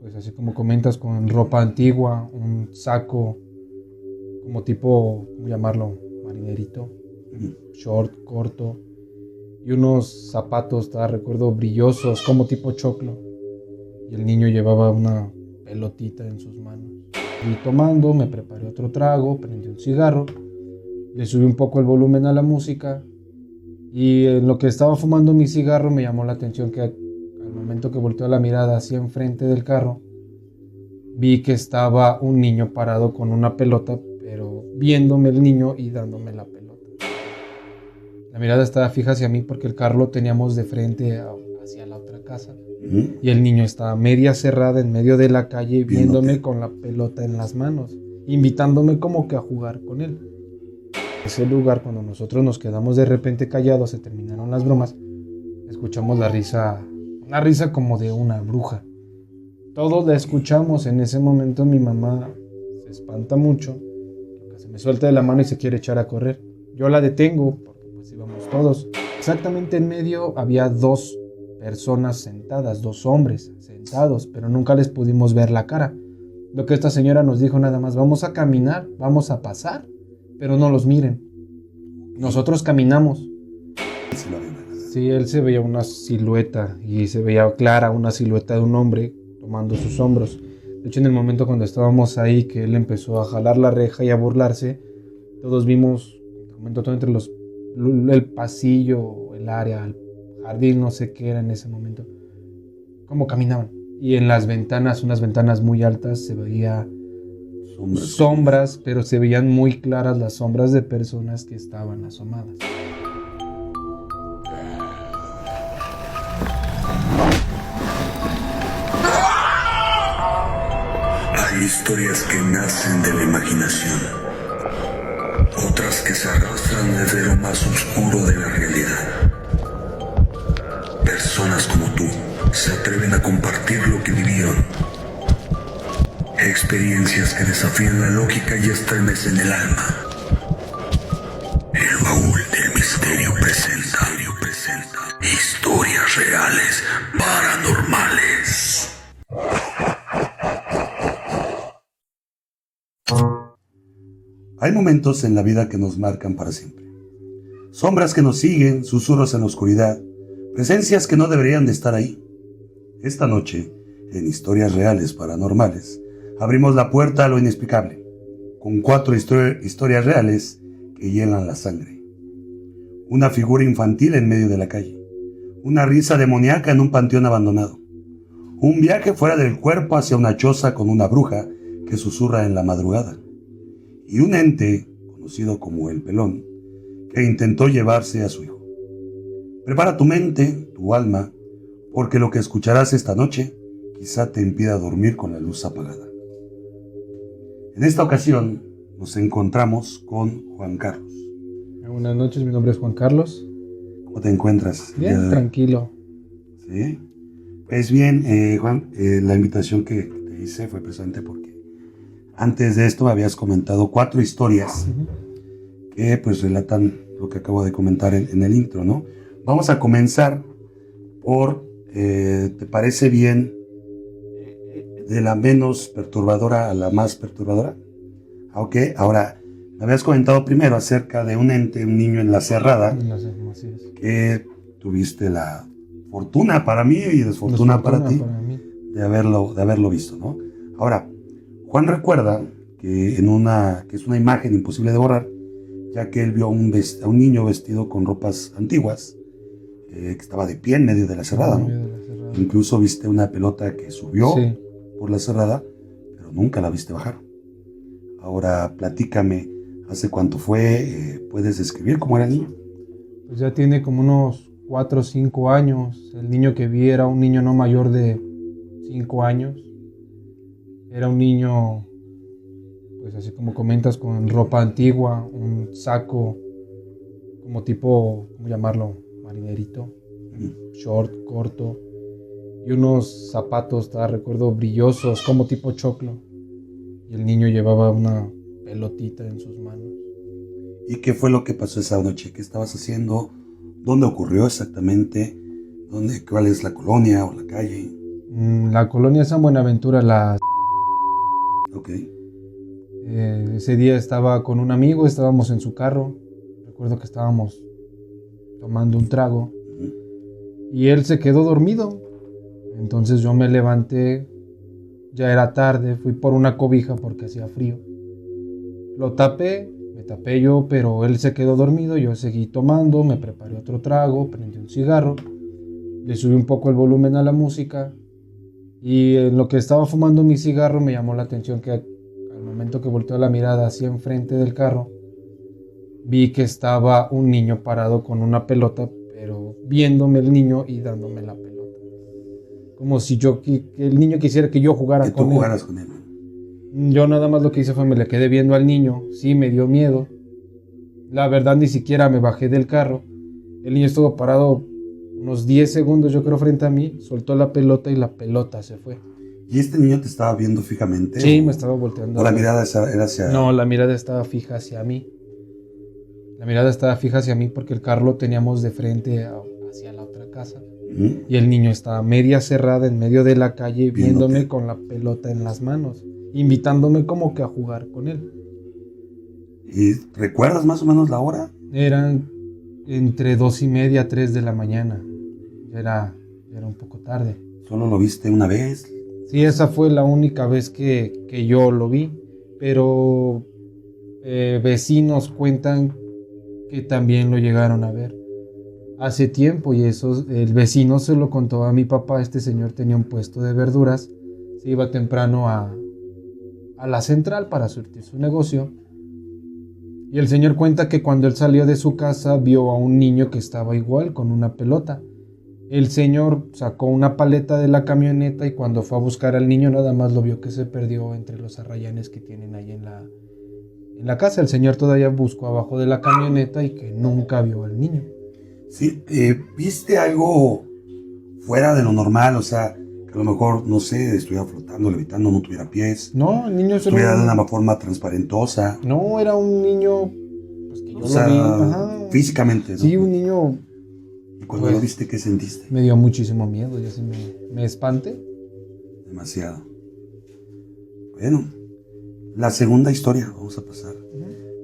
pues así como comentas, con ropa antigua, un saco como tipo, ¿cómo llamarlo? Marinerito, short, corto, y unos zapatos, recuerdo, brillosos, como tipo choclo. Y el niño llevaba una pelotita en sus manos. Y tomando, me preparé otro trago, prendí un cigarro, le subí un poco el volumen a la música, y en lo que estaba fumando mi cigarro me llamó la atención que al momento que volteó la mirada hacia enfrente del carro, vi que estaba un niño parado con una pelota, pero viéndome el niño y dándome la pelota. La mirada estaba fija hacia mí porque el carro lo teníamos de frente hacia la otra casa. Y el niño estaba media cerrada en medio de la calle viéndome con la pelota en las manos, invitándome como que a jugar con él. En ese lugar, cuando nosotros nos quedamos de repente callados, se terminaron las bromas, escuchamos la risa, una risa como de una bruja. Todos la escuchamos. En ese momento mi mamá se espanta mucho, se me suelta de la mano y se quiere echar a correr. Yo la detengo porque pues íbamos todos. Exactamente en medio había dos personas sentadas, dos hombres sentados, pero nunca les pudimos ver la cara. Lo que esta señora nos dijo nada más: vamos a caminar, vamos a pasar, pero no los miren. Nosotros caminamos. Sí, él se veía una silueta y se veía clara una silueta de un hombre tomando sus hombros. De hecho, en el momento cuando estábamos ahí, que él empezó a jalar la reja y a burlarse, todos vimos, todo entre el pasillo, el área, el jardín, no sé qué era en ese momento, cómo caminaban. Y en las ventanas, unas ventanas muy altas, se veía sombras, pero se veían muy claras las sombras de personas que estaban asomadas. Hay historias que nacen de la imaginación, otras que se arrastran desde lo más oscuro de la realidad. Personas como tú se atreven a compartir lo que vivieron. Experiencias que desafían la lógica y estremecen el alma. El baúl del misterio presenta historias reales paranormales. Hay momentos en la vida que nos marcan para siempre. Sombras que nos siguen, susurros en la oscuridad, presencias que no deberían de estar ahí. Esta noche, en Historias Reales Paranormales, abrimos la puerta a lo inexplicable, con 4 historias reales que hielan la sangre. Una figura infantil en medio de la calle, una risa demoníaca en un panteón abandonado, un viaje fuera del cuerpo hacia una choza con una bruja que susurra en la madrugada, y un ente, conocido como el Pelón, que intentó llevarse a su hijo. Prepara tu mente, tu alma, porque lo que escucharás esta noche quizá te impida dormir con la luz apagada. En esta ocasión nos encontramos con Juan Carlos. Buenas noches, mi nombre es Juan Carlos. ¿Cómo te encuentras? Bien, tranquilo. ¿Sí? Pues bien, Juan, la invitación que te hice fue precisamente porque antes de esto habías comentado 4 historias que pues relatan lo que acabo de comentar en el intro, ¿no? Vamos a comenzar por, ¿te parece bien, de la menos perturbadora a la más perturbadora? Ok, ahora, me habías comentado primero acerca de un ente, un niño en la cerrada, que tuviste la fortuna para mí y desfortuna para ti de haberlo visto, ¿no? Ahora, Juan recuerda que es una imagen imposible de borrar, ya que él vio a un niño vestido con ropas antiguas, que estaba de pie en medio de la cerrada, ¿no? Incluso viste una pelota que subió por la cerrada, pero nunca la viste bajar. Ahora, platícame, ¿hace cuánto fue? ¿Puedes describir cómo era el niño? Pues ya tiene como unos 4 o 5 años. El niño que vi era un niño no mayor de 5 años. Era un niño, pues así como comentas, con ropa antigua, un saco como tipo, ¿cómo llamarlo? Marinerito, short, corto, y unos zapatos, recuerdo, brillosos, como tipo choclo. Y el niño llevaba una pelotita en sus manos. ¿Y qué fue lo que pasó esa noche? ¿Qué estabas haciendo? ¿Dónde ocurrió exactamente? ¿Cuál es la colonia o la calle? La colonia San Buenaventura, Ok. Ese día estaba con un amigo, estábamos en su carro. Recuerdo que estábamos tomando un trago y él se quedó dormido. Entonces yo me levanté, ya era tarde, fui por una cobija porque hacía frío. Lo tapé, me tapé yo, pero él se quedó dormido. Yo seguí tomando, me preparé otro trago, prendí un cigarro, le subí un poco el volumen a la música y en lo que estaba fumando mi cigarro me llamó la atención que al momento que volteó la mirada hacia enfrente del carro, vi que estaba un niño parado con una pelota, pero viéndome el niño y dándome la pelota. Como si que el niño quisiera que yo jugara Que con tú él. jugaras con él. Yo nada más lo que hice fue me le quedé viendo al niño. Sí, me dio miedo. La verdad ni siquiera me bajé del carro. El niño estuvo parado unos 10 segundos yo creo frente a mí. Soltó la pelota y la pelota se fue. ¿Y este niño te estaba viendo fijamente? Sí, o, me estaba volteando. ¿O la mirada era hacia...? No, la mirada estaba fija hacia mí. La mirada estaba fija hacia mí porque el carro lo teníamos de frente hacia la otra casa. Y el niño estaba media cerrada en medio de la calle viéndome con la pelota en las manos, invitándome como que a jugar con él. ¿Y recuerdas más o menos la hora? Eran entre 2:30, 3 de la mañana. Ya era un poco tarde. ¿Solo lo viste una vez? Sí, esa fue la única vez que yo lo vi, pero vecinos cuentan que también lo llegaron a ver hace tiempo, y eso el vecino se lo contó a mi papá. Este señor tenía un puesto de verduras, se iba temprano a la central para surtir su negocio, y el señor cuenta que cuando él salió de su casa vio a un niño que estaba igual con una pelota. El señor sacó una paleta de la camioneta y cuando fue a buscar al niño nada más lo vio que se perdió entre los arrayanes que tienen ahí en la casa. El señor todavía buscó abajo de la camioneta y que nunca vio al niño. Sí, ¿viste algo fuera de lo normal? O sea, que a lo mejor, no sé, estuviera flotando, levitando, no tuviera pies. No, el niño estuviera de una forma transparentosa. No, era un niño, pues que yo O sea, lo vi. Ajá. Físicamente, ¿no? Sí, un niño. ¿Y cuando pues, lo viste, qué sentiste? Me dio muchísimo miedo, yo sí me espanté. Demasiado. Bueno, la segunda historia, vamos a pasar.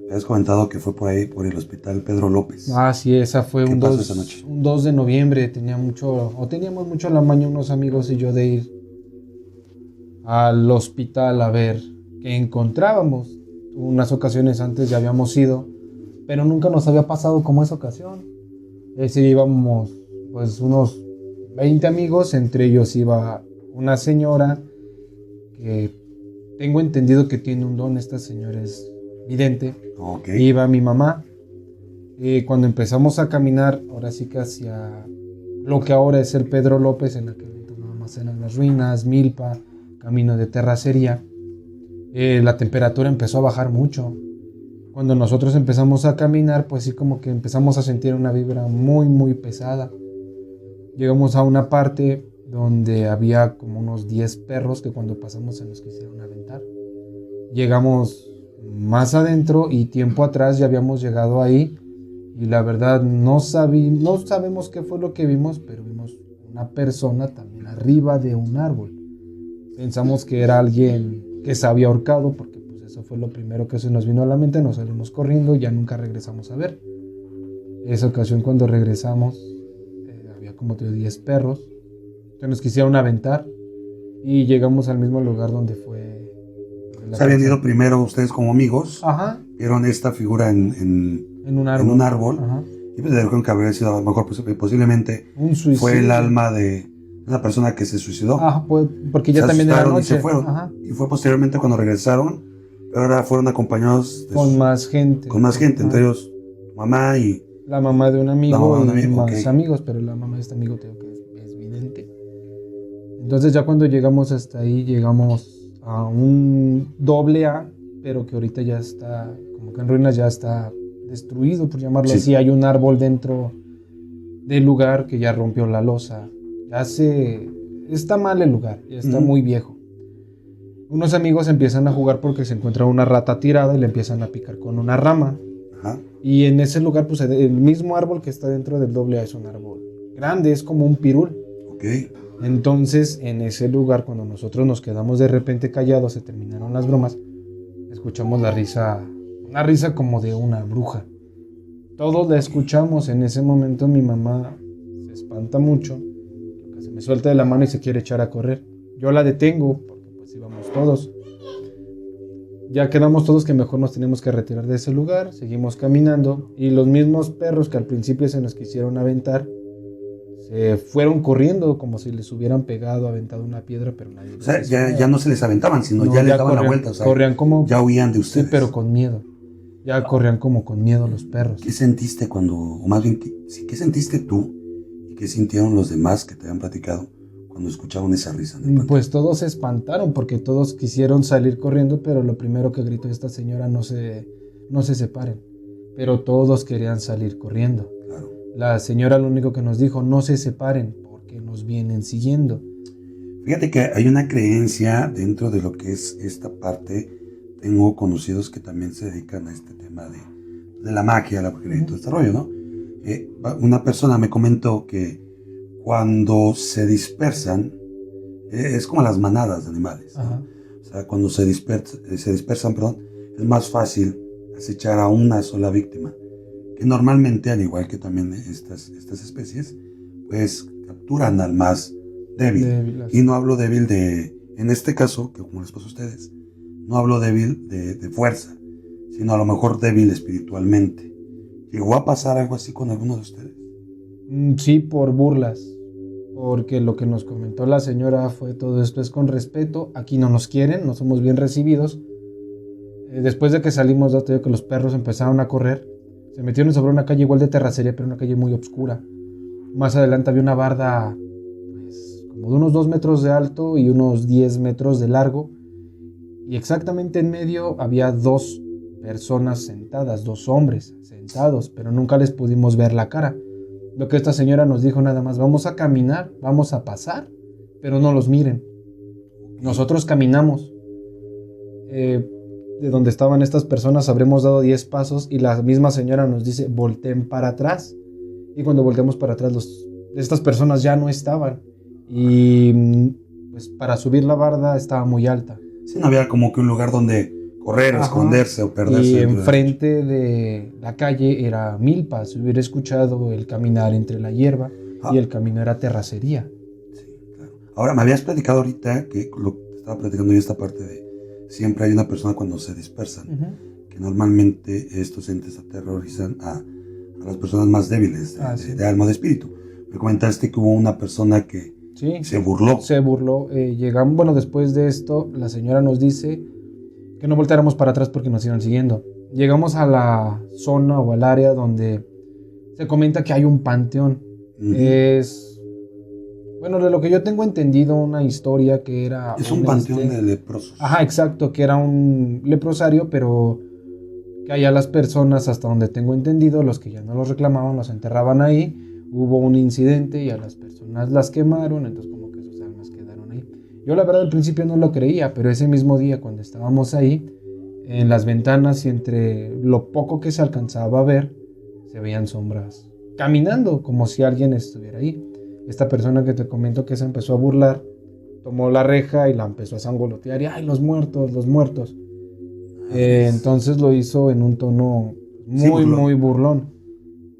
Habías comentado que fue por ahí, por el hospital Pedro López. Ah, sí, esa fue ¿Qué un pasó 2, esa noche? un 2 de noviembre. Teníamos mucho la maña unos amigos y yo de ir al hospital a ver qué encontrábamos. Unas ocasiones antes ya habíamos ido, pero nunca nos había pasado como esa ocasión. Ese íbamos pues unos 20 amigos, entre ellos iba una señora que tengo entendido que tiene un don. Esta señora es vidente. Okay. Iba mi mamá. Cuando empezamos a caminar, ahora sí que hacia lo que ahora es el Pedro López, en aquel momento nada más eran las ruinas, milpa, camino de terracería, la temperatura empezó a bajar mucho. Cuando nosotros empezamos a caminar, pues sí, como que empezamos a sentir una vibra muy muy pesada. Llegamos a una parte donde había como unos 10 perros que cuando pasamos se nos quisieron aventar. Llegamos más adentro y tiempo atrás ya habíamos llegado ahí y la verdad no sabemos qué fue lo que vimos, pero vimos una persona también arriba de un árbol. Pensamos que era alguien que se había ahorcado porque pues eso fue lo primero que se nos vino a la mente. Nos salimos corriendo y ya nunca regresamos a ver. Esa ocasión cuando regresamos había como 10 perros que nos quisieron aventar y llegamos al mismo lugar donde fue. Se habían ido primero ustedes como amigos. Ajá. Vieron esta figura en un árbol. En un árbol. Ajá. Y pues dijeron que habría sido, a lo mejor posiblemente fue el alma de una persona que se suicidó. Ajá, pues, porque ya también era noche. Y se fueron. Ajá. Y fue posteriormente cuando regresaron, pero ahora fueron acompañados con más gente. Con más gente, entre ellos mamá y... La mamá de un amigo y más okay. amigos, pero la mamá de este amigo tengo que es vidente. Entonces ya cuando llegamos hasta ahí, llegamos a un AA, pero que ahorita ya está, como que en ruinas, ya está destruido, por llamarlo así. Hay un árbol dentro del lugar que ya rompió la losa. Está mal el lugar, ya está muy viejo. Unos amigos empiezan a jugar porque se encuentra una rata tirada y le empiezan a picar con una rama. Ajá. Y en ese lugar, pues el mismo árbol que está dentro del AA es un árbol grande, es como un pirul. Okay. Entonces, en ese lugar, cuando nosotros nos quedamos de repente callados, se terminaron las bromas, escuchamos la risa, una risa como de una bruja. Todos la escuchamos. En ese momento mi mamá se espanta mucho, se me suelta de la mano y se quiere echar a correr. Yo la detengo, porque pues íbamos todos. Ya quedamos todos que mejor nos tenemos que retirar de ese lugar, seguimos caminando, y los mismos perros que al principio se nos quisieron aventar, se fueron corriendo como si les hubieran pegado, aventado una piedra, pero nadie. O sea, ya no se les aventaban, sino No, ya les daban corrían, la vuelta. O sea, corrían como, ya huían de sí, ustedes. pero con miedo. Ya corrían como con miedo los perros. ¿Qué sentiste cuando, o más bien, qué sentiste tú y qué sintieron los demás que te habían platicado cuando escucharon esa risa en el panteón? Pues todos se espantaron porque todos quisieron salir corriendo, pero lo primero que gritó esta señora, no se separen. Pero todos querían salir corriendo. Claro. La señora lo único que nos dijo, no se separen porque nos vienen siguiendo. Fíjate que hay una creencia dentro de lo que es esta parte. Tengo conocidos que también se dedican a este tema de la magia, la brujería y todo este rollo, ¿no? Una persona me comentó que cuando se dispersan, es como las manadas de animales, ¿no? Ajá. O sea, cuando se dispersan, es más fácil acechar a una sola víctima, que normalmente, al igual que también estas especies, pues capturan al más débil. Y no hablo débil en este caso, que como les pasó a ustedes, no hablo débil de fuerza, sino a lo mejor débil espiritualmente. ¿Llegó a pasar algo así con alguno de ustedes? Sí, por burlas, porque lo que nos comentó la señora fue: todo esto es con respeto, aquí no nos quieren, no somos bien recibidos. Después de que salimos, ya te digo que los perros empezaron a correr, se metieron sobre una calle igual de terracería, pero una calle muy oscura. Más adelante había una barda, pues, como de unos 2 metros de alto y unos 10 metros de largo, y exactamente en medio había 2 personas sentadas, 2 hombres sentados, pero nunca les pudimos ver la cara. Lo que esta señora nos dijo nada más: vamos a caminar, vamos a pasar, pero no los miren. Nosotros caminamos. De donde estaban estas personas habremos dado 10 pasos y la misma señora nos dice: volteen para atrás. Y cuando volteamos para atrás, estas personas ya no estaban. Y pues para subir la barda estaba muy alta. Sí, no había como que un lugar donde correr, Ajá, esconderse o perderse. Y enfrente de la calle era milpa. Se hubiera escuchado el caminar entre la hierba y el camino era terracería. Sí, claro. Ahora, me habías platicado ahorita que lo que estaba platicando yo esta parte de siempre hay una persona cuando se dispersan, que normalmente estos entes aterrorizan a las personas más débiles de alma, de espíritu. Me comentaste que hubo una persona que se burló. Se burló. Llegamos, bueno, después de esto, la señora nos dice que no volteáramos para atrás porque nos iban siguiendo. Llegamos a la zona o al área donde se comenta que hay un panteón. Es, bueno, de lo que yo tengo entendido, una historia que era... Es un panteón de leprosos. Ajá, exacto, que era un leprosario, pero que allá las personas, hasta donde tengo entendido, los que ya no los reclamaban, los enterraban ahí. Hubo un incidente y a las personas las quemaron, entonces como que sus almas quedaron ahí. Yo la verdad al principio no lo creía, pero ese mismo día cuando estábamos ahí, en las ventanas y entre lo poco que se alcanzaba a ver, se veían sombras caminando como si alguien estuviera ahí. Esta persona que te comento que se empezó a burlar, tomó la reja y la empezó a sangolotear y ¡ay, los muertos, los muertos! Entonces lo hizo en un tono muy burlón.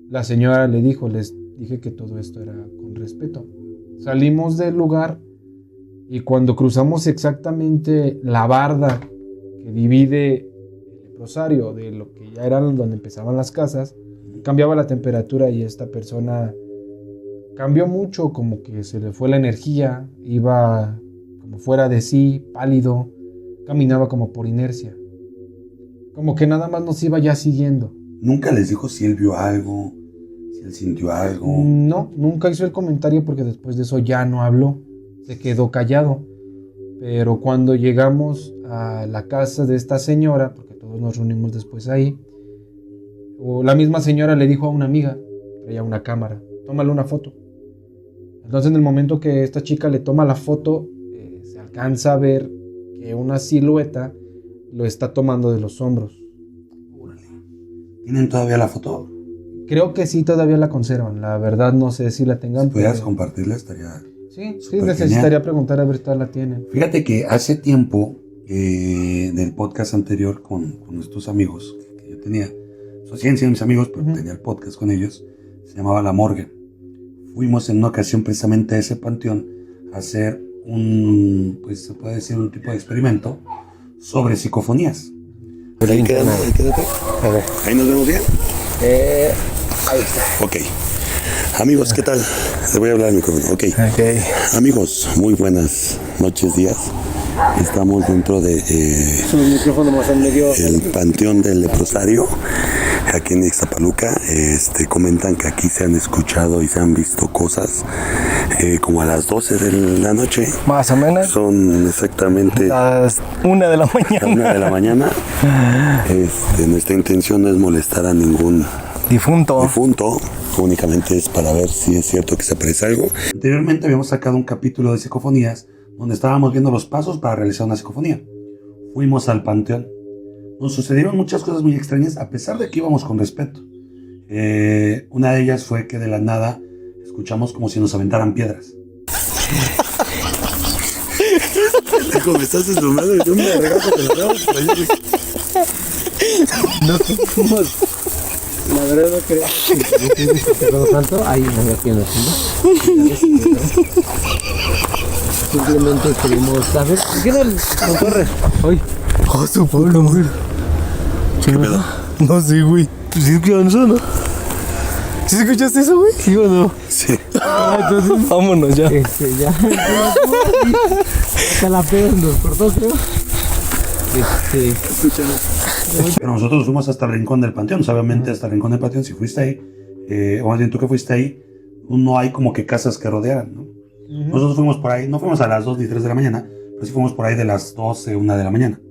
La señora le dijo, les dije que todo esto era con respeto. Salimos del lugar y cuando cruzamos exactamente la barda que divide el leprosario de lo que ya era donde empezaban las casas, cambiaba la temperatura y esta persona cambió mucho, como que se le fue la energía, iba como fuera de sí, pálido, caminaba como por inercia, como que nada más nos iba ya siguiendo. ¿Nunca les dijo si él vio algo, si él sintió algo? No, nunca hizo el comentario porque después de eso ya no habló, se quedó callado. Pero cuando llegamos a la casa de esta señora, porque todos nos reunimos después ahí, la misma señora le dijo a una amiga, traía una cámara, tómale una foto. Entonces en el momento que esta chica le toma la foto, se alcanza a ver que una silueta lo está tomando de los hombros. ¿Tienen todavía la foto? Creo que sí, todavía la conservan. La verdad no sé si la tengan. Si pudieras compartirla estaría... Sí, Súper necesitaría genial. preguntar a ver si todavía la tienen. Fíjate que hace tiempo, del podcast anterior con nuestros amigos que yo tenía, siguen siendo mis amigos, pero tenía el podcast con ellos, se llamaba La Morgue. Fuimos en una ocasión precisamente a ese panteón a hacer pues se puede decir un tipo de experimento sobre psicofonías. Pero ahí quédate. A ver. Ahí nos vemos bien. Ahí está. Ok. Amigos, ¿qué tal? Les voy a hablar al micrófono. Ok. Amigos, muy buenas noches, días. Estamos dentro de El micrófono más en medio. el Panteón del Leprosario, aquí en Ixtapaluca. Comentan que aquí se han escuchado y se han visto cosas como a las 12 de la noche. Más o menos. Son exactamente Las 1 de la mañana. la 1 de la mañana. Nuestra intención no es molestar a ningún Difunto. difunto, únicamente es para ver si es cierto que se aparece algo. Anteriormente habíamos sacado un capítulo de psicofonías donde estábamos viendo los pasos para realizar una psicofonía. Fuimos al panteón. Nos sucedieron muchas cosas muy extrañas a pesar de que íbamos con respeto. Una de ellas fue que de la nada escuchamos como si nos aventaran piedras. Como me estás deslumbrando, yo me regazo con la No somos. La verdad no creo. Santo, ahí no aquí en el fondo. Simplemente queremos saber. ¿Por qué no corre? Hoy. ¡Oh, su pueblo, güey! ¿Qué pedo? No sé, güey. ¿Sí escucharon eso, no? ¿Sí escuchaste eso, güey? ¿Sí o no? Sí. Entonces, vámonos ya. Ya. Se la pegan, nos cortó, creo. Pero nosotros fuimos hasta el rincón del panteón. Obviamente hasta el rincón del panteón, si fuiste ahí, o más bien tú que fuiste ahí, no hay como que casas que rodean, ¿no? Nosotros fuimos por ahí, no fuimos a las 2 ni 3 de la mañana, pero sí fuimos por ahí de las 12, 1 de la mañana.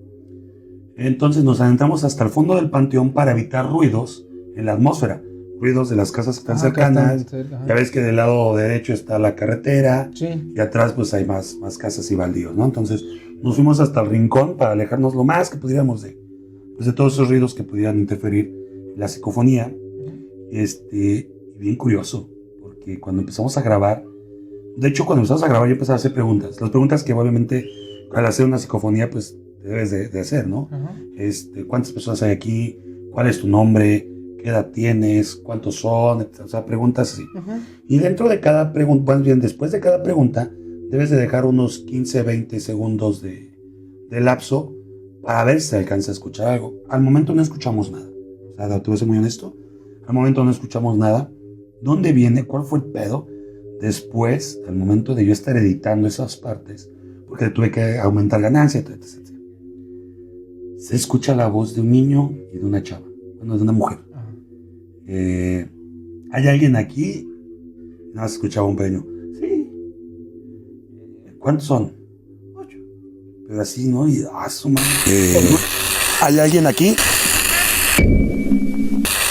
Entonces nos adentramos hasta el fondo del panteón para evitar ruidos en la atmósfera, ruidos de las casas que están cercanas. Ya ves que del lado derecho está la carretera, Sí. y atrás pues hay más casas y baldíos, ¿no? Entonces nos fuimos hasta el rincón para alejarnos lo más que pudiéramos de todos esos ruidos que pudieran interferir en la psicofonía. Y bien curioso, porque cuando empezamos a grabar, de hecho cuando empezamos a grabar yo empezaba a hacer preguntas, las preguntas que obviamente al hacer una psicofonía pues debes de hacer, ¿no? Ajá. ¿Cuántas personas hay aquí? ¿Cuál es tu nombre? ¿Qué edad tienes? ¿Cuántos son? O sea, preguntas así. Ajá. Y dentro de cada pregunta, más bien después de cada pregunta, debes de dejar unos 15, 20 segundos de lapso para ver si se alcanza a escuchar algo. Al momento no escuchamos nada. O sea, te voy a ser muy honesto. Al momento no escuchamos nada. ¿Dónde viene? ¿Cuál fue el pedo? Después, al momento de yo estar editando esas partes, porque tuve que aumentar ganancia, etc. Se escucha la voz de un niño y de una chava. Bueno, de una mujer. Ajá. ¿Hay alguien aquí? Nada más escuchaba un pequeño. Sí. ¿Cuántos son? 8. Pero así, ¿no? Y su madre. ¿Hay alguien aquí?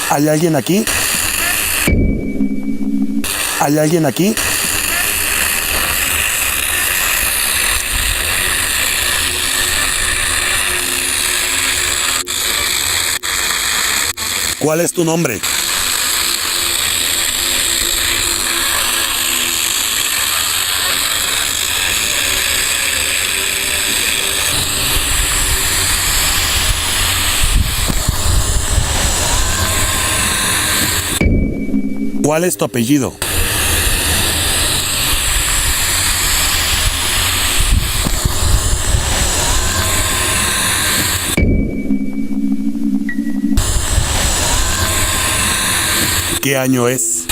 ¿Hay alguien aquí? ¿Hay alguien aquí? ¿Cuál es tu nombre? ¿Cuál es tu apellido? ¿Qué año es?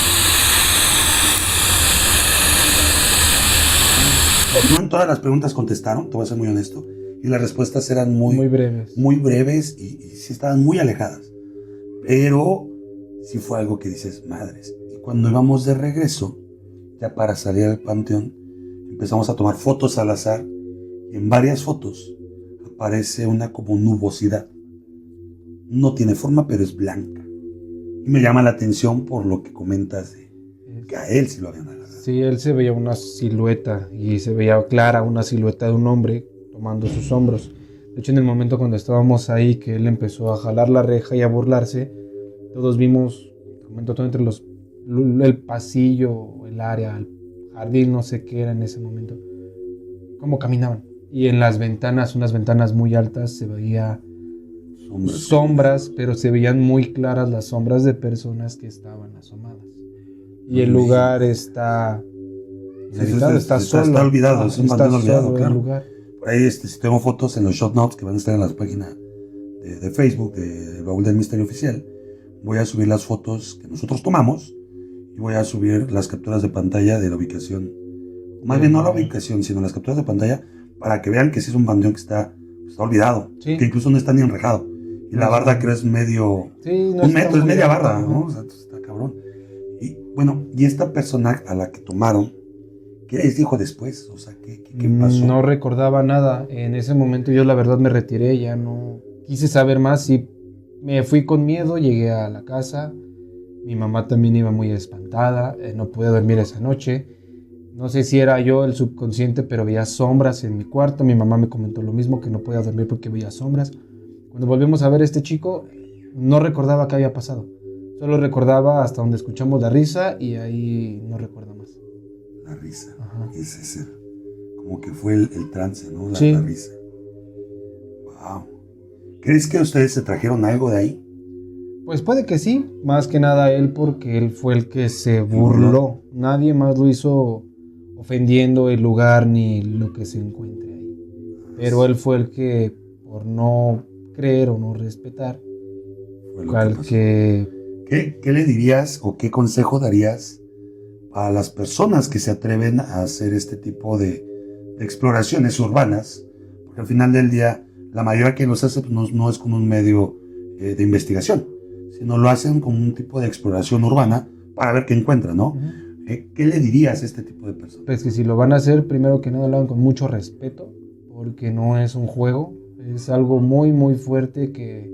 No en todas las preguntas contestaron, te voy a ser muy honesto, y las respuestas eran Muy breves. muy breves y sí estaban muy alejadas. Pero sí fue algo que dices, madres. Y cuando íbamos de regreso, ya para salir al panteón, empezamos a tomar fotos al azar. Y en varias fotos aparece una como nubosidad. No tiene forma, pero es blanca. Y me llama la atención por lo que comentas de que a él sí lo habían agarrado. Sí, él se veía una silueta y se veía clara una silueta de un hombre tomando sus hombros. De hecho, en el momento cuando estábamos ahí, que él empezó a jalar la reja y a burlarse, todos vimos, comento todo entre el pasillo, el área, jardín, no sé qué era en ese momento, cómo caminaban. Y en las ventanas, unas ventanas muy altas, se veía sombras, pero se veían muy claras las sombras de personas que estaban asomadas. Y el lugar está inhabitado, está solo. Está olvidado, es un está panteón olvidado, solo el claro. lugar. Por ahí, si tengo fotos en los show notes que van a estar en la página de Facebook de Baúl del Misterio Oficial, voy a subir las fotos que nosotros tomamos y voy a subir las capturas de pantalla de la ubicación. Más bien no la ubicación, sino las capturas de pantalla para que vean que sí es un panteón que está olvidado, Sí. que incluso no está ni enrejado. Y la barda creo es medio... Sí, no un está metro, es muy media alto, barda, ¿no? ¿no? O sea, está cabrón. Y bueno, y esta persona a la que tomaron, ¿qué les dijo después? O sea, ¿qué pasó? No recordaba nada. En ese momento yo la verdad me retiré, ya no quise saber más y me fui con miedo, llegué a la casa. Mi mamá también iba muy espantada, no pude dormir esa noche. No sé si era yo el subconsciente, pero veía sombras en mi cuarto. Mi mamá me comentó lo mismo, que no podía dormir porque veía sombras. Cuando volvimos a ver a este chico, no recordaba qué había pasado. Solo recordaba hasta donde escuchamos la risa y ahí no recuerdo más. La risa. Ajá. Es ese. Como que fue el trance, ¿no? Sí. La risa. Wow. ¿Crees que ustedes se trajeron algo de ahí? Pues puede que sí, más que nada él, porque él fue el que se burló. Nadie más lo hizo ofendiendo el lugar ni lo que se encuentre ahí. Pero él fue el que, por no creer o no respetar, Fue lo fue que el pasó. que... ¿Qué le dirías o qué consejo darías a las personas que se atreven a hacer este tipo de exploraciones urbanas? Porque al final del día, la mayoría que los hace pues, no es como un medio de investigación, sino lo hacen como un tipo de exploración urbana para ver qué encuentran, ¿no? ¿Qué le dirías a este tipo de personas? Pues que si lo van a hacer, primero que nada lo hagan con mucho respeto, porque no es un juego, es algo muy muy fuerte que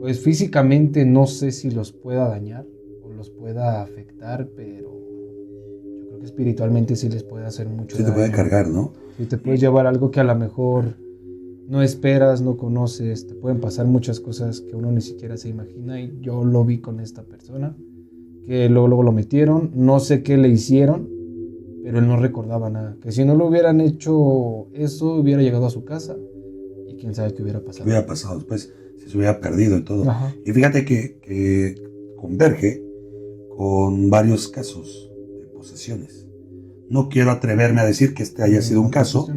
pues físicamente no sé si los pueda dañar o los pueda afectar, pero yo creo que espiritualmente sí les puede hacer mucho Sí te daño. puede cargar, ¿no? Sí te puedes llevar algo que a lo mejor no esperas, no conoces, te pueden pasar muchas cosas que uno ni siquiera se imagina, y yo lo vi con esta persona, que luego lo metieron, no sé qué le hicieron, pero él no recordaba nada, que si no lo hubieran hecho eso, hubiera llegado a su casa y quién sabe qué hubiera ¿Qué pasado. hubiera pasado después? Si se hubiera perdido y todo. Ajá. Y fíjate que converge con varios casos de posesiones. No quiero atreverme a decir que este haya sido un caso,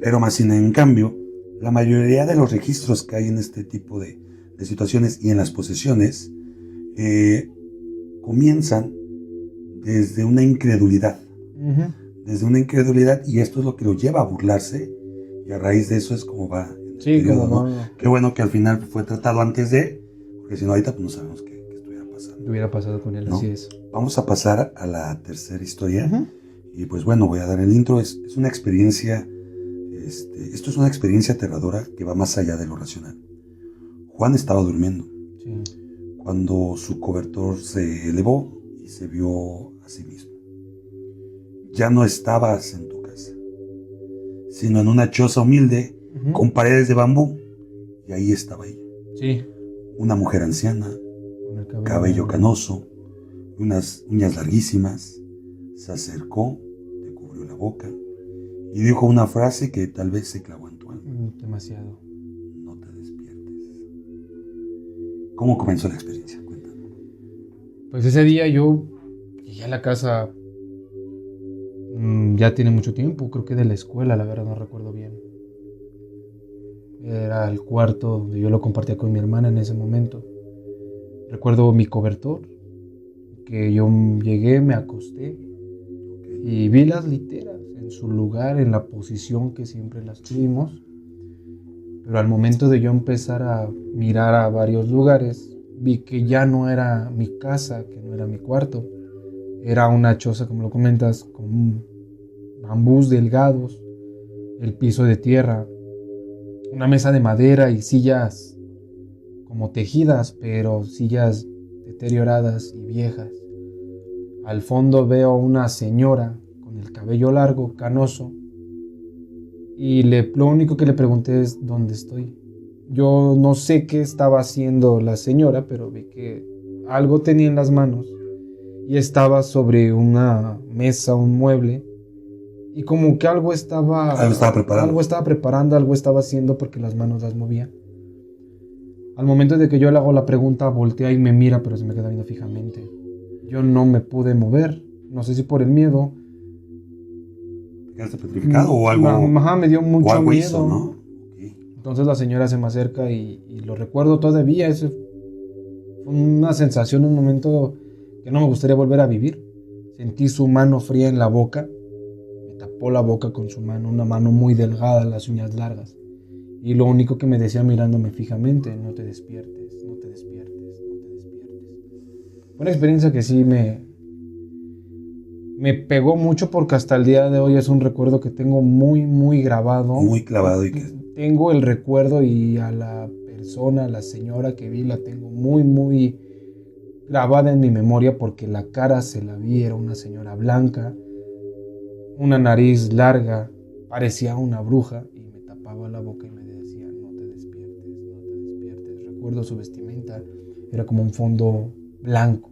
pero más sin en cambio, la mayoría de los registros que hay en este tipo de situaciones y en las posesiones comienzan desde una incredulidad. Uh-huh. Desde una incredulidad, y esto es lo que lo lleva a burlarse, y a raíz de eso es como va en el Sí, periodo, como ¿no? va. Qué bueno que al final fue tratado antes de, porque si no ahorita pues no sabemos qué estuviera pasando. ¿Qué hubiera pasado con él? ¿No? Así es. Vamos a pasar a la tercera historia. Uh-huh. Y pues bueno, voy a dar el intro. Es una experiencia, esto es una experiencia aterradora que va más allá de lo racional. Juan estaba durmiendo Sí. cuando su cobertor se elevó y se vio a sí mismo. Ya no estabas en tu casa, sino en una choza humilde Uh-huh. con paredes de bambú, y ahí estaba ella. Sí. Una mujer anciana, Con el cabello canoso, unas uñas larguísimas. Se acercó, te cubrió la boca y dijo una frase que tal vez se clavó en tu alma: Demasiado. no te despiertes. ¿Cómo comenzó la experiencia? Cuéntame. Pues ese día yo llegué a la casa, ya tiene mucho tiempo, creo que de la escuela, la verdad no recuerdo bien. Era el cuarto donde yo lo compartía con mi hermana en ese momento. Recuerdo mi cobertor, que yo llegué, me acosté y vi las literas en su lugar, en la posición que siempre las tuvimos. Pero al momento de yo empezar a mirar a varios lugares, vi que ya no era mi casa, que no era mi cuarto. Era una choza, como lo comentas, con bambús delgados, el piso de tierra, una mesa de madera y sillas como tejidas, pero sillas deterioradas y viejas. Al fondo veo una señora con el cabello largo, canoso, y lo único que le pregunté es ¿dónde estoy? Yo no sé qué estaba haciendo la señora, pero vi que algo tenía en las manos y estaba sobre una mesa, un mueble, y como que algo estaba preparando, algo estaba haciendo porque las manos las movía. Al momento de que yo le hago la pregunta, voltea y me mira, pero se me queda viendo fijamente. Yo no me pude mover, no sé si por el miedo. ¿Quedaste petrificado o algo? Ajá, me dio mucho algo miedo. Hizo, ¿no? Okay. Entonces la señora se me acerca y lo recuerdo todavía. Fue una sensación, un momento que no me gustaría volver a vivir. Sentí su mano fría en la boca. Me tapó la boca con su mano, una mano muy delgada, las uñas largas. Y lo único que me decía mirándome fijamente: no te despiertes, no te despiertes, no te despiertes. Fue una experiencia que sí me pegó mucho, porque hasta el día de hoy es un recuerdo que tengo muy, muy grabado. Muy clavado. Y que... Tengo el recuerdo, y a la persona, a la señora que vi, la tengo muy, muy grabada en mi memoria, porque la cara se la vi, era una señora blanca, una nariz larga, parecía una bruja, y me tapaba la boca y me decía: no te despiertes, no te despiertes. Recuerdo su vestimenta, era como un fondo blanco,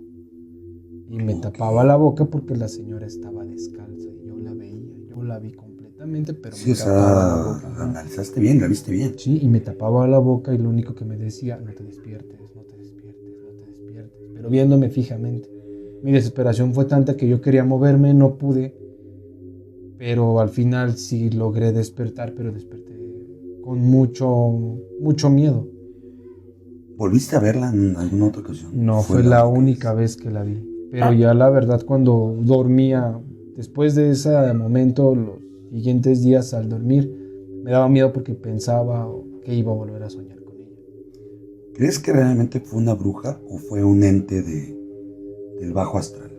y me tapaba la boca porque la señora estaba descalza, y yo la veía, yo la vi completamente, pero sí, me tapaba la boca. La analizaste bien, la viste bien. Sí, y me tapaba la boca, y lo único que me decía: no te despiertes, no te despiertes, no te despiertes, pero viéndome fijamente. Mi desesperación fue tanta que yo quería moverme, no pude, pero al final sí logré despertar, pero desperté con mucho, mucho miedo. ¿Volviste a verla en alguna otra ocasión? No, fue la única vez que la vi, pero ya la verdad, cuando dormía, después de ese momento, los siguientes días al dormir, me daba miedo porque pensaba que iba a volver a soñar con ella. ¿Crees que realmente fue una bruja o fue un ente del bajo astral?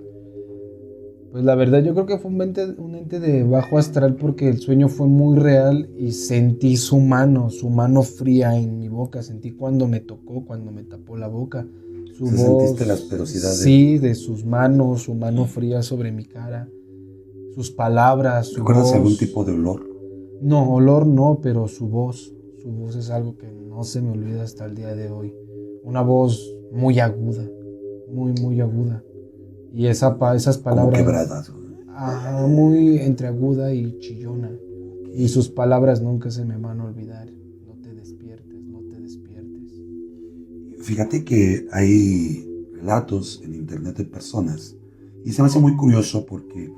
Pues la verdad, yo creo que fue un ente de bajo astral, porque el sueño fue muy real y sentí su mano fría en mi boca. Sentí cuando me tocó, cuando me tapó la boca. Su voz. ¿Sentiste la asperosidad? Sí, de sus manos, su mano fría sobre mi cara. Sus palabras, su ¿Recuerdas voz. algún tipo de olor? No, olor no, pero su voz. Su voz es algo que no se me olvida hasta el día de hoy. Una voz muy aguda, muy, muy aguda. Y esas palabras... Como quebradas. muy entreaguda y chillona. Y sus palabras nunca se me van a olvidar. No te despiertes, no te despiertes. Fíjate que hay relatos en internet de personas, y se me hace muy curioso porque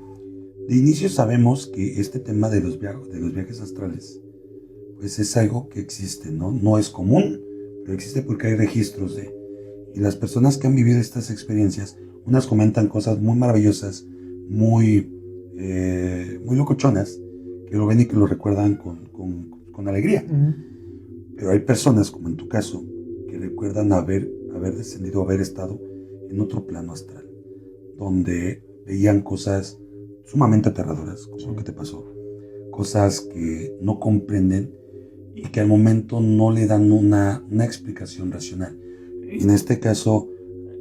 de inicio sabemos que este tema de los viajes astrales, pues es algo que existe, ¿no? No es común, pero existe porque hay registros de... Y las personas que han vivido estas experiencias, unas comentan cosas muy maravillosas, muy locochonas, que lo ven y que lo recuerdan con alegría. Uh-huh. Pero hay personas, como en tu caso, que recuerdan haber descendido, haber estado en otro plano astral, donde veían cosas sumamente aterradoras, como lo que te pasó, cosas que no comprenden y que al momento no le dan una explicación racional. Y en este caso,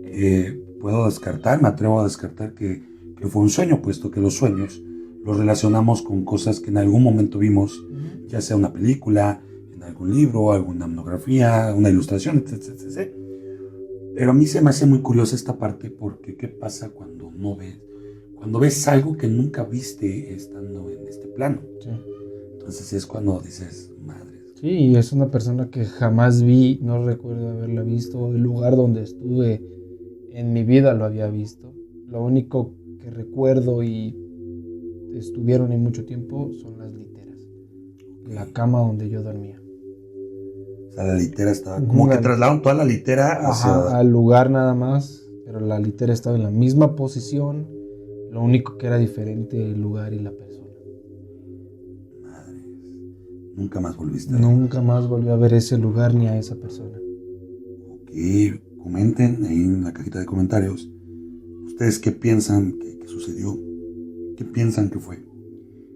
me atrevo a descartar que fue un sueño, puesto que los sueños los relacionamos con cosas que en algún momento vimos, ya sea una película, en algún libro, alguna monografía, una ilustración, etc. Pero a mí se me hace muy curiosa esta parte, porque ¿qué pasa cuando ves algo que nunca viste estando en este plano? Sí. Entonces es cuando dices, madre. Sí, es una persona que jamás vi, no recuerdo haberla visto. El lugar donde estuve en mi vida lo había visto. Lo único que recuerdo y estuvieron en mucho tiempo son las literas. La cama donde yo dormía. O sea, la litera estaba... Como que trasladaron toda la litera hacia... al lugar nada más, pero la litera estaba en la misma posición. Lo único que era diferente el lugar y la persona. Madre, nunca más volviste a ver. Nunca más volví a ver ese lugar ni a esa persona. Ok, comenten ahí en la cajita de comentarios. ¿Ustedes qué piensan que sucedió? ¿Qué piensan que fue?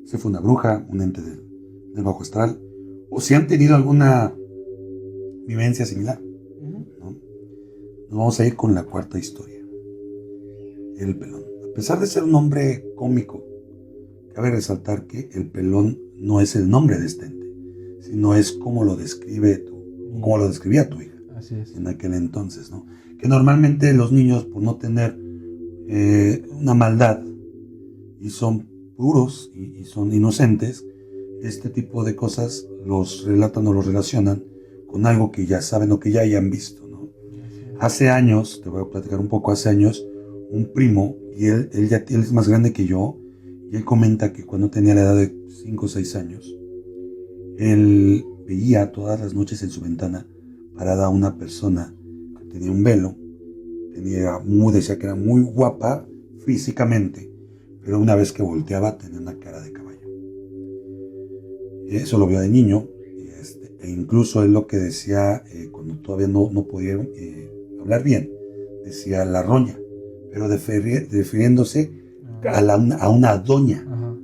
¿Se fue una bruja, un ente del bajo astral? ¿O si han tenido alguna vivencia similar? ¿No? Nos vamos a ir con la cuarta historia. El pelón. A pesar de ser un nombre cómico, cabe resaltar que el pelón no es el nombre de este ente, sino es como lo describía tu hija. Así es. En aquel entonces, ¿no? Que normalmente los niños, por no tener una maldad y son puros y son inocentes, este tipo de cosas los relatan o los relacionan con algo que ya saben o que ya hayan visto, ¿no? Hace años, te voy a platicar un poco, hace años, un primo, y él es más grande que yo, y él comenta que cuando tenía la edad de 5 o 6 años, él veía todas las noches en su ventana parada a una persona que tenía un velo, decía que era muy guapa físicamente, pero una vez que volteaba tenía una cara de caballo. Eso lo vio de niño, e incluso él lo que decía cuando todavía no podía hablar bien, decía la roña, pero refiriéndose a una doña. Ajá.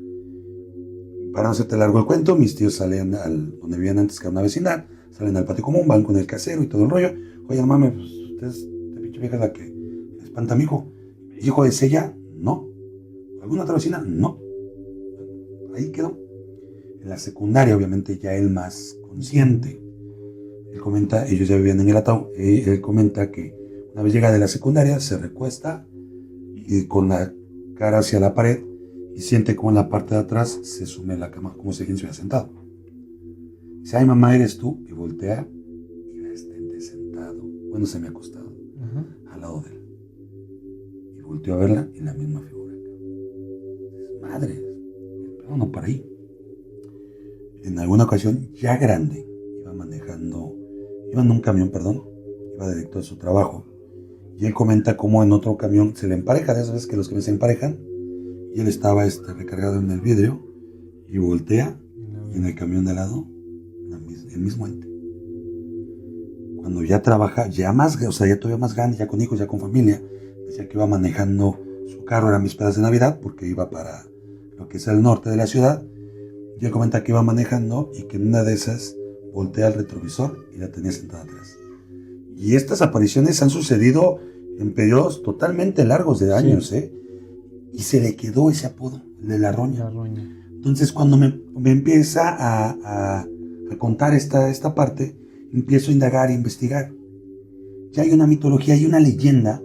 Para no hacerte largo el cuento, mis tíos salen donde vivían antes, que era una vecindad, salen al patio común, van con el casero y todo el rollo. Oye, mami, pues usted es de pinche vieja la que espanta a mi hijo. ¿Hijo es ella? No. ¿Alguna otra vecina? No. Ahí quedó. En la secundaria, obviamente, ya él más consciente. Él comenta, ellos ya vivían en el ataúd, él comenta que una vez llega de la secundaria, se recuesta y con la cara hacia la pared y siente como en la parte de atrás se sume en la cama, como si alguien se hubiera sentado. Dice, ay mamá, ¿eres tú? Y voltea y ve a este ente sentado, bueno, se me ha acostado, al lado de él. Y volteó a verla y la misma figura. Dice, madre, el pedo no para ahí. En alguna ocasión, ya grande, iba en un camión, iba directo a su trabajo. Y él comenta cómo en otro camión se le empareja, de esas veces que los camiones se emparejan, y él estaba recargado en el vidrio, y voltea, y en el camión de al lado, el mismo ente. Cuando ya trabaja, ya todavía más grande, ya con hijos, ya con familia, decía que iba manejando su carro, eran vísperas de Navidad, porque iba para lo que es el norte de la ciudad, y él comenta que iba manejando, y que en una de esas voltea el retrovisor, y la tenía sentada atrás. Y estas apariciones han sucedido en periodos totalmente largos de años, sí. Y se le quedó ese apodo, el de la roña. Entonces, cuando me empieza a contar esta parte, empiezo a indagar e investigar. Ya hay una mitología, hay una leyenda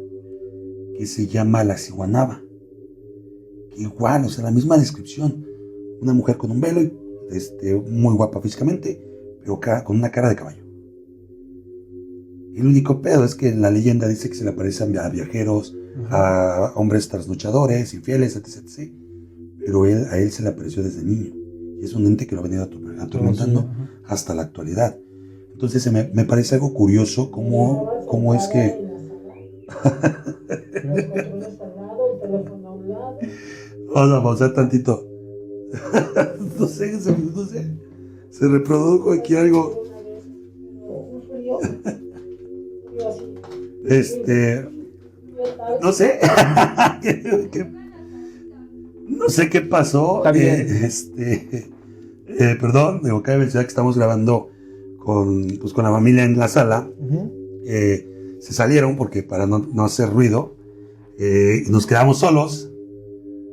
que se llama la Ciguanaba. Que igual, la misma descripción. Una mujer con un velo, muy guapa físicamente, pero con una cara de caballo. El único pedo es que la leyenda dice que se le aparecen a viajeros, a hombres trasnochadores, infieles, etc. Pero a él se le apareció desde niño. Y es un ente que lo ha venido atormentando hasta la actualidad. Entonces me parece algo curioso cómo es que... Vamos a pausar tantito. No sé. Se reprodujo aquí algo. No sé. No sé qué pasó. Perdón, cabe mencionar que estamos grabando con la familia en la sala. Se salieron porque para no hacer ruido. Y nos quedamos solos.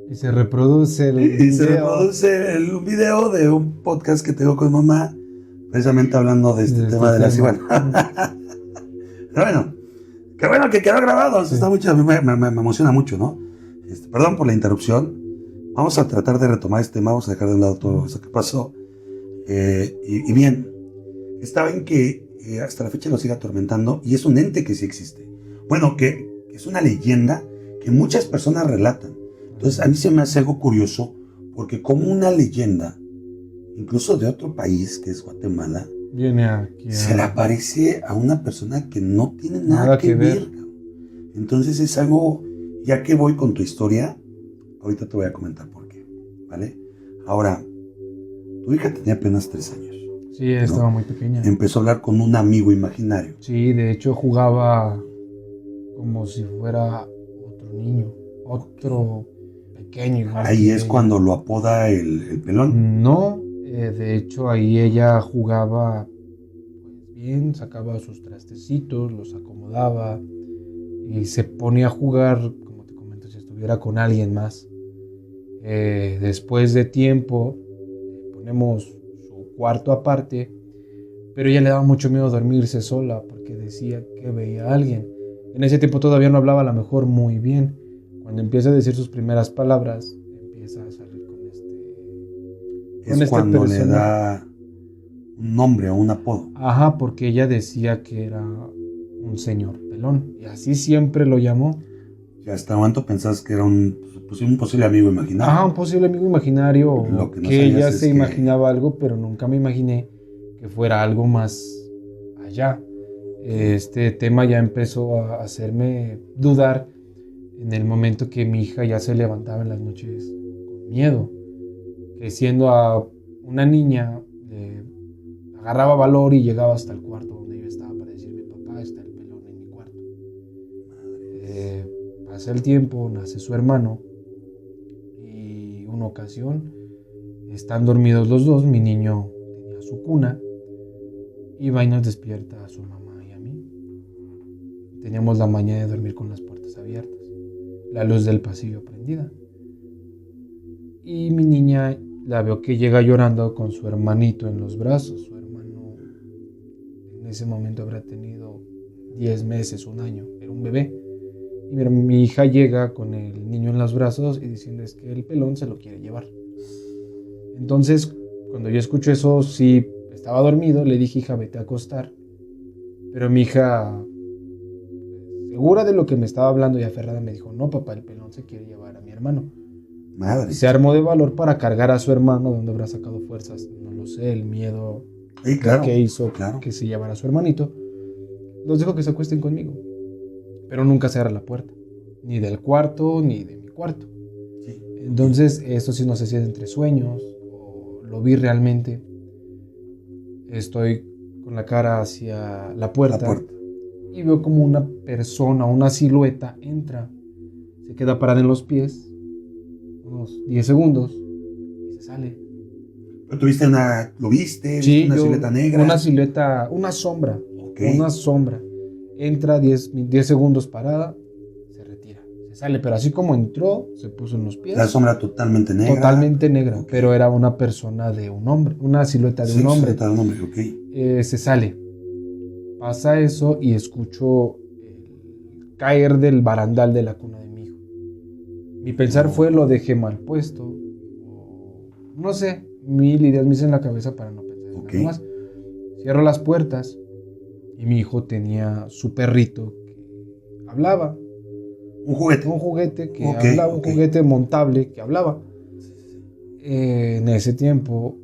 Y se reproduce el video de un podcast que tengo con mamá, precisamente hablando de este tema de la ciguana. Pero bueno, qué bueno que quedó grabado. Sí. Está mucho, a mí me emociona mucho, ¿no? Perdón por la interrupción. Vamos a tratar de retomar este tema, vamos a dejar de un lado todo eso que pasó. Y bien, está bien que hasta la fecha lo siga atormentando y es un ente que sí existe. Bueno, que es una leyenda que muchas personas relatan. Entonces a mí se me hace algo curioso porque como una leyenda, incluso de otro país que es Guatemala, viene aquí se le aparece a una persona que no tiene nada que ver. Entonces es algo, ya que voy con tu historia, ahorita te voy a comentar por qué, ¿vale? Ahora, tu hija tenía apenas 3 años. Sí, estaba muy pequeña. Empezó a hablar con un amigo imaginario. Sí, de hecho jugaba como si fuera otro niño, otro pequeño. Ahí es cuando lo apoda el pelón. No, de hecho ahí ella jugaba pues bien, sacaba sus trastecitos, los acomodaba y se ponía a jugar, como te comento, si estuviera con alguien más. Después de tiempo ponemos su cuarto aparte, pero ella le daba mucho miedo dormirse sola porque decía que veía a alguien. En ese tiempo todavía no hablaba a lo mejor muy bien. Cuando empieza a decir sus primeras palabras, empieza a salir con Es cuando le da un nombre o un apodo. Ajá, porque ella decía que era un señor pelón. Y así siempre lo llamó. Y hasta el momento pensás que era un posible amigo imaginario. Ajá, un posible amigo imaginario. Lo que no que ella sabías es se que- imaginaba algo, pero nunca me imaginé que fuera algo más allá. Este tema ya empezó a hacerme dudar en el momento que mi hija ya se levantaba en las noches con miedo. Que siendo a una niña, agarraba valor y llegaba hasta el cuarto donde yo estaba para decirme, papá, está el pelón en mi cuarto. Pasa el tiempo, nace su hermano y una ocasión están dormidos los dos, mi niño tenía su cuna y va y nos despierta a su mamá y a mí. Teníamos la maña de dormir con las puertas abiertas, la luz del pasillo prendida. Y mi niña la veo que llega llorando con su hermanito en los brazos. Su hermano en ese momento habrá tenido 10 meses, un año, era un bebé. Y mi hija llega con el niño en los brazos y diciendo es que el pelón se lo quiere llevar. Entonces, cuando yo escucho eso, sí, estaba dormido, le dije, hija, vete a acostar. Pero mi hija, segura de lo que me estaba hablando y aferrada, me dijo, no, papá, el pelón se quiere llevar a mi hermano. Madre. Se armó de valor para cargar a su hermano. ¿Dónde habrá sacado fuerzas? No lo sé, el miedo Sí, claro, que hizo claro. que se llevara a su hermanito. Los dijo que se acuesten conmigo, pero nunca cerra la puerta, ni del cuarto ni de mi cuarto. Sí. Entonces, esto sí no sé si es entre sueños o lo vi realmente. Estoy con la cara hacia la puerta. Y veo como una persona, una silueta entra, se queda parada en los pies unos 10 segundos y se sale. ¿Pero lo viste? Sí, ¿Una silueta negra? Una silueta, una sombra. Ok. Una sombra. Entra 10 segundos parada, se retira. Se sale, pero así como entró, se puso en los pies. La sombra totalmente negra. Totalmente negra, Ok. pero era una persona de un hombre, una silueta de Sí, un hombre. silueta de un hombre, ok. Se sale. Pasa eso y escucho el caer del barandal de la cuna de mi hijo. Mi pensar fue lo dejé mal puesto. O no sé, 1000 ideas me hice en la cabeza para no pensar en Ok. nada más. Cierro las puertas y mi hijo tenía su perrito que hablaba. Un juguete. Un juguete que Ok, hablaba, ok. un juguete montable que hablaba. En ese tiempo,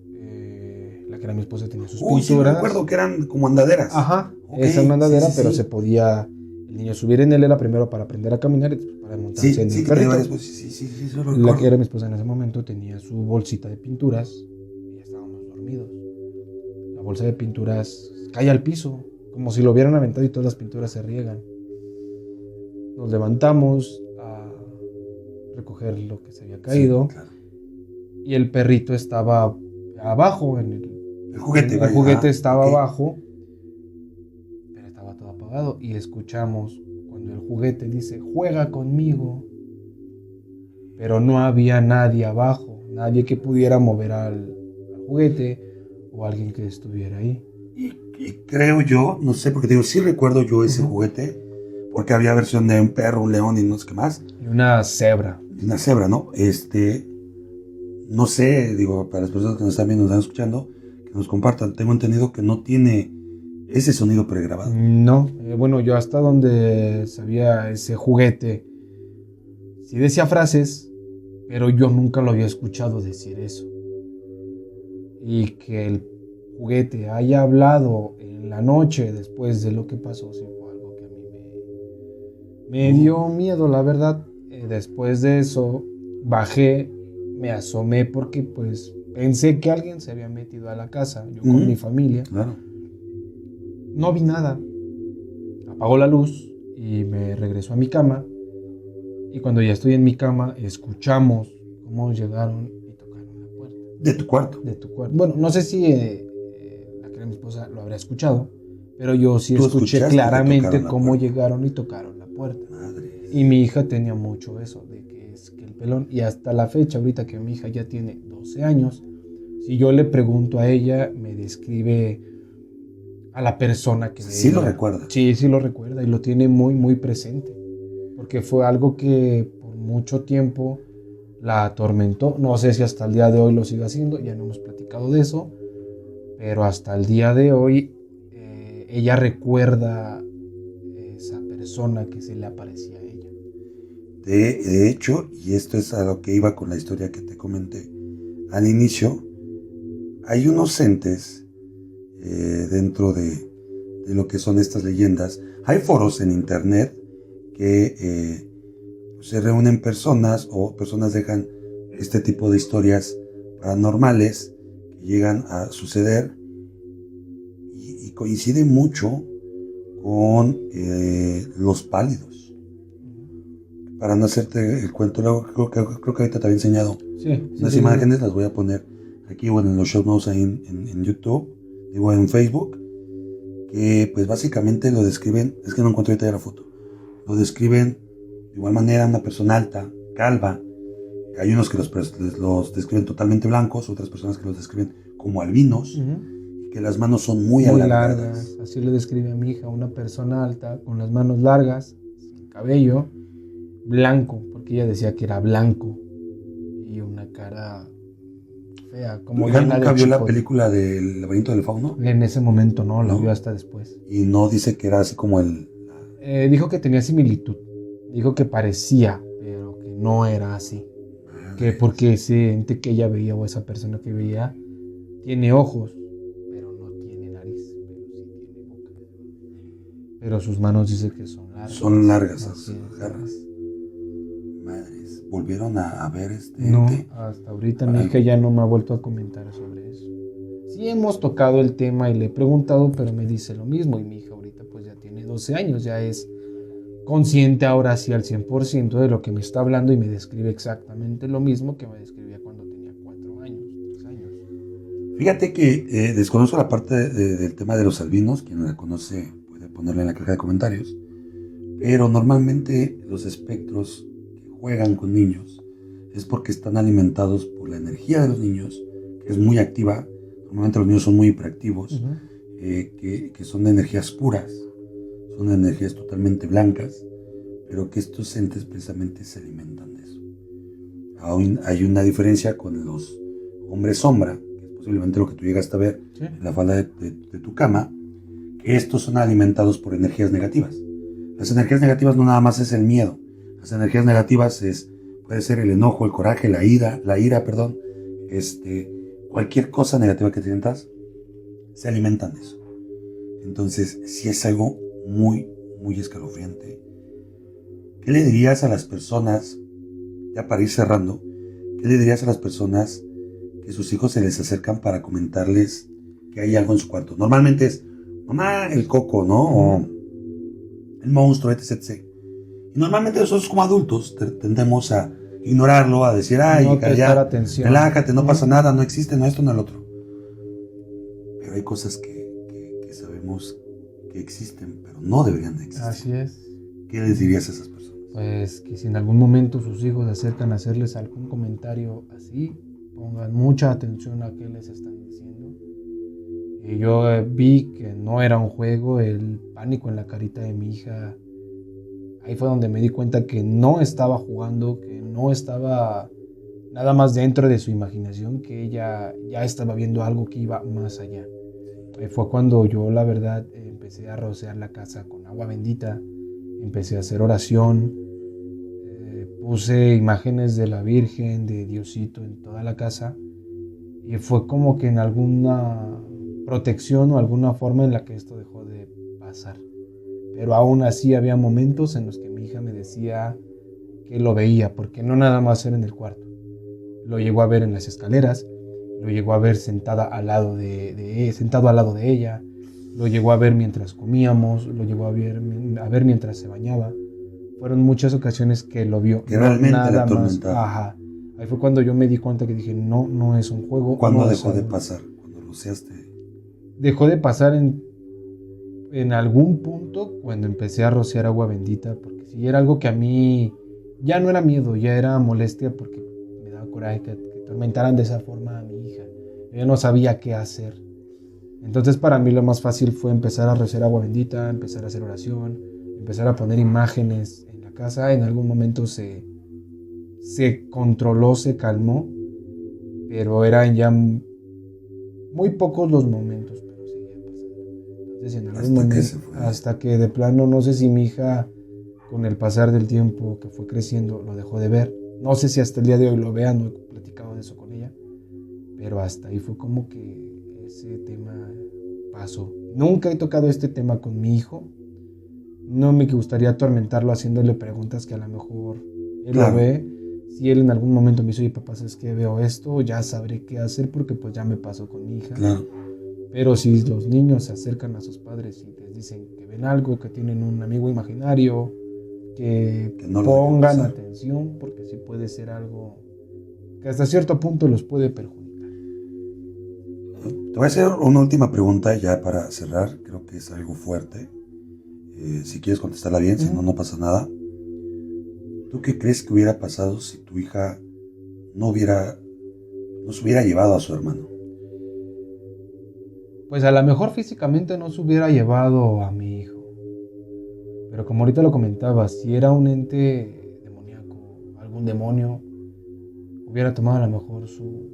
la que era mi esposa tenía sus Uy, sí, pinturas. recuerdo que eran como andaderas. Ajá, Ok, esa es una andadera, sí, sí, pero sí. se podía el niño subir en él era primero para aprender a caminar y después para montarse Sí, en sí, el que tenía perrito. varias cosas. Sí, eso lo La recuerdo. que era mi esposa en ese momento tenía su bolsita de pinturas y ya estábamos dormidos. La bolsa de pinturas cae al piso, como si lo hubieran aventado y todas las pinturas se riegan. Nos levantamos a recoger lo que se había caído. Sí, claro. Y el perrito estaba abajo en El juguete, el vaya. juguete Ah, estaba ok. abajo, pero estaba todo apagado. Y escuchamos cuando el juguete dice, juega conmigo. Pero no había nadie abajo, nadie que pudiera mover al juguete o alguien que estuviera ahí. Y creo yo, no sé, porque te digo, sí recuerdo yo ese juguete, porque había versión de un perro, un león y no sé qué más. Y una cebra. Una cebra, ¿no? No sé, digo, para las personas que nos están viendo, nos están escuchando, que nos compartan. Tengo entendido que no tiene ese sonido pregrabado. No, bueno, yo hasta donde sabía ese juguete, sí decía frases, pero yo nunca lo había escuchado decir eso. Y que el juguete haya hablado en la noche después de lo que pasó, sí fue algo que a mí me dio miedo, la verdad. Después de eso, bajé, me asomé porque pues pensé que alguien se había metido a la casa, yo con mi familia. Claro. No vi nada. Apagó la luz y me regresó a mi cama. Y cuando ya estoy en mi cama, escuchamos cómo llegaron y tocaron la puerta. De tu cuarto. De tu cuarto. Bueno, no sé si la que era mi esposa lo habrá escuchado, pero yo sí Tú escuché escuchaste que claramente tocaron la cómo puerta. llegaron y tocaron la puerta. Madre. Y mi hija tenía mucho eso, de que es que el pelón, y hasta la fecha, ahorita que mi hija ya tiene 12 años, si yo le pregunto a ella, me describe a la persona que Sí veía. lo recuerda. Sí, sí lo recuerda y lo tiene muy, muy presente. Porque fue algo que por mucho tiempo la atormentó. No sé si hasta el día de hoy lo sigue haciendo, ya no hemos platicado de eso, pero hasta el día de hoy ella recuerda esa persona que se le aparecía a ella. De hecho, y esto es a lo que iba con la historia que te comenté al inicio, hay unos entes dentro de lo que son estas leyendas. Hay foros en internet que se reúnen personas o personas dejan este tipo de historias paranormales que llegan a suceder y coincide mucho con los pálidos. Para no hacerte el cuento, creo que ahorita te había enseñado unas imágenes, las voy a poner aquí, bueno, en los show notes ahí en YouTube, digo en Facebook, que pues básicamente lo describen, es que no encuentro ahorita ya la foto, lo describen de igual manera una persona alta, calva. Hay unos que los describen totalmente blancos, otras personas que los describen como albinos, y que las manos son muy alargadas. Así le describe a mi hija, una persona alta, con las manos largas, sin cabello, blanco, porque ella decía que era blanco, y una cara fea, como llena ¿Nunca de vio la chipotle. película del laberinto del fauno? En ese momento no, la ¿No? vio hasta después. Y no dice que era así como el... Dijo que tenía similitud, dijo que parecía, pero que no era así. Que porque ese ente que ella veía o esa persona que veía tiene ojos, pero no tiene nariz, pero sí tiene boca. Pero sus manos dice que son largas. Son largas Así esas es. garras. Madres, ¿volvieron a ver este No, ente? hasta ahorita mi hija ya no me ha vuelto a comentar sobre eso. Sí hemos tocado el tema y le he preguntado, pero me dice lo mismo. Y mi hija ahorita pues ya tiene 12 años, ya es consciente ahora sí al 100% de lo que me está hablando y me describe exactamente lo mismo que me describía cuando tenía 4 años, 3 años. Fíjate que desconozco la parte del tema de los albinos. Quien la conoce puede ponerla en la caja de comentarios. Pero normalmente los espectros que juegan con niños es porque están alimentados por la energía de los niños, que es muy activa. Normalmente los niños son muy hiperactivos, que son de energías puras, son de energías totalmente blancas, pero que estos entes precisamente se alimentan de eso. Aún hay una diferencia con los hombres sombra, que es posiblemente lo que tú llegaste a ver en la falda de tu cama, que estos son alimentados por energías negativas. Las energías negativas no nada más es el miedo. Las energías negativas puede ser el enojo, el coraje, la ira, cualquier cosa negativa que sientas, se alimentan de eso. Entonces, sí es algo muy, muy escalofriante. ¿Qué le dirías a las personas, ya para ir cerrando, qué le dirías a las personas que sus hijos se les acercan para comentarles que hay algo en su cuarto? Normalmente es, mamá, el coco, ¿no? O el monstruo, etc. Y normalmente nosotros como adultos tendemos a ignorarlo, a decir, ay, No hija, prestar ya, atención. relájate, no pasa nada, no existe, no esto, no el otro. Pero hay cosas que sabemos que existen, pero no deberían de existir. Así es. ¿Qué les dirías a esas personas? Pues que si en algún momento sus hijos se acercan a hacerles algún comentario así, pongan mucha atención a qué les están diciendo. Y yo vi que no era un juego, el pánico en la carita de mi hija. Ahí fue donde me di cuenta que no estaba jugando, que no estaba nada más dentro de su imaginación, que ella ya estaba viendo algo que iba más allá. Ahí fue cuando yo, la verdad, empecé a rociar la casa con agua bendita, empecé a hacer oración, puse imágenes de la Virgen, de Diosito en toda la casa, y fue como que en alguna protección o alguna forma en la que esto dejó de pasar. Pero aún así había momentos en los que mi hija me decía que lo veía, porque no nada más era en el cuarto. Lo llegó a ver en las escaleras, lo llegó a ver sentado al lado de ella, lo llegó a ver mientras comíamos, lo llegó a ver mientras se bañaba. Fueron muchas ocasiones que lo vio. Que realmente la nada más. atormentaba. Ajá. Ahí fue cuando yo me di cuenta que dije, no es un juego. ¿Cuándo no dejó es de algo. pasar? Cuando rociaste. Dejó de pasar en algún punto cuando empecé a rociar agua bendita, porque si era algo que a mí ya no era miedo, ya era molestia, porque me daba coraje que atormentaran de esa forma a mi hija. Yo ya no sabía qué hacer. Entonces para mí lo más fácil fue empezar a rociar agua bendita, empezar a hacer oración, empezar a poner imágenes en la casa. En algún momento se se controló, se calmó, pero eran ya muy pocos los momentos, pero seguía pasando. Entonces, en algún momento, hasta que de plano, no sé si mi hija, con el pasar del tiempo que fue creciendo, lo dejó de ver. No sé si hasta el día de hoy lo vea, no he platicado de eso con ella, pero hasta ahí fue como que ese tema pasó. Nunca he tocado este tema con mi hijo. No me gustaría atormentarlo haciéndole preguntas que a lo mejor él lo ve. Si él en algún momento me dice, oye papá, ¿sabes qué? Veo esto, ya sabré qué hacer porque pues ya me pasó con mi hija. Claro. Pero si los niños se acercan a sus padres y les dicen que ven algo, que tienen un amigo imaginario, que no pongan atención, porque sí puede ser algo que hasta cierto punto los puede perjudicar. Te voy a hacer una última pregunta ya para cerrar. Creo que es algo fuerte. Si quieres contestarla bien, si no, no pasa nada. ¿Tú qué crees que hubiera pasado si tu hija no se hubiera llevado a su hermano? Pues a lo mejor físicamente no se hubiera llevado a mi hijo. Pero como ahorita lo comentaba, si era un ente demoníaco, algún demonio, hubiera tomado a lo mejor su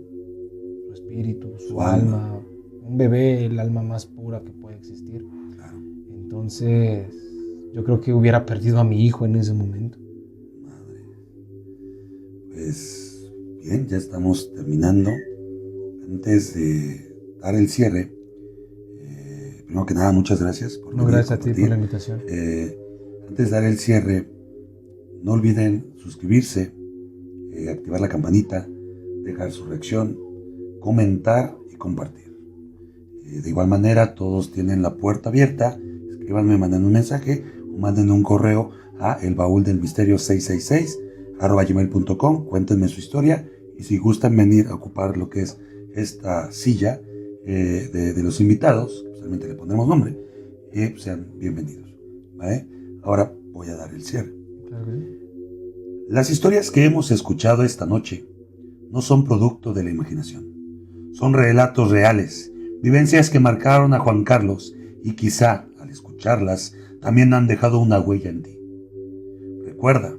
espíritu, su alma. Un bebé, el alma más pura que puede existir. Claro. Entonces, yo creo que hubiera perdido a mi hijo en ese momento. Madre. Pues bien, ya estamos terminando. Antes de dar el cierre, primero que nada, muchas gracias por venir. Gracias a ti por la invitación. Antes de dar el cierre, no olviden suscribirse, activar la campanita, dejar su reacción, comentar y compartir. De igual manera, todos tienen la puerta abierta. Escríbanme, manden un mensaje o manden un correo a elbauldelmisterio666@gmail.com. Cuéntenme su historia y si gustan venir a ocupar lo que es esta silla de los invitados, solamente le pondremos nombre, sean bienvenidos, ¿vale? Ahora voy a dar el cierre. Claro que sí. Las historias que hemos escuchado esta noche no son producto de la imaginación. Son relatos reales, vivencias que marcaron a Juan Carlos y quizá, al escucharlas, también han dejado una huella en ti. Recuerda,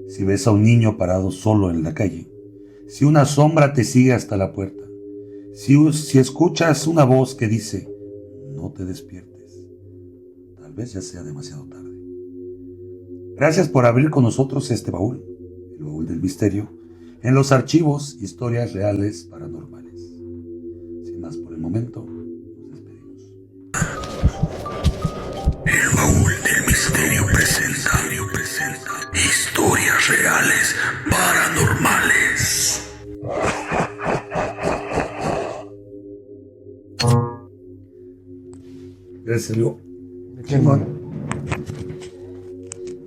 si ves a un niño parado solo en la calle, si una sombra te sigue hasta la puerta, si escuchas una voz que dice, no te despiertes, tal vez ya sea demasiado tarde. Gracias por abrir con nosotros este baúl, el baúl del misterio, en los archivos Historias Reales Paranormales. Sin más por el momento, nos despedimos. El baúl del misterio presenta Historias Reales Paranormales. Gracias, Lugo. Qué bueno.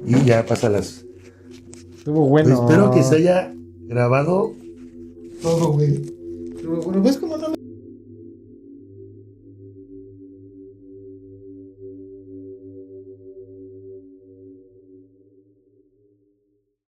Y ya pasa las... Estuvo bueno. Espero que se haya grabado todo, güey. Pero bueno, ¿ves cómo no me...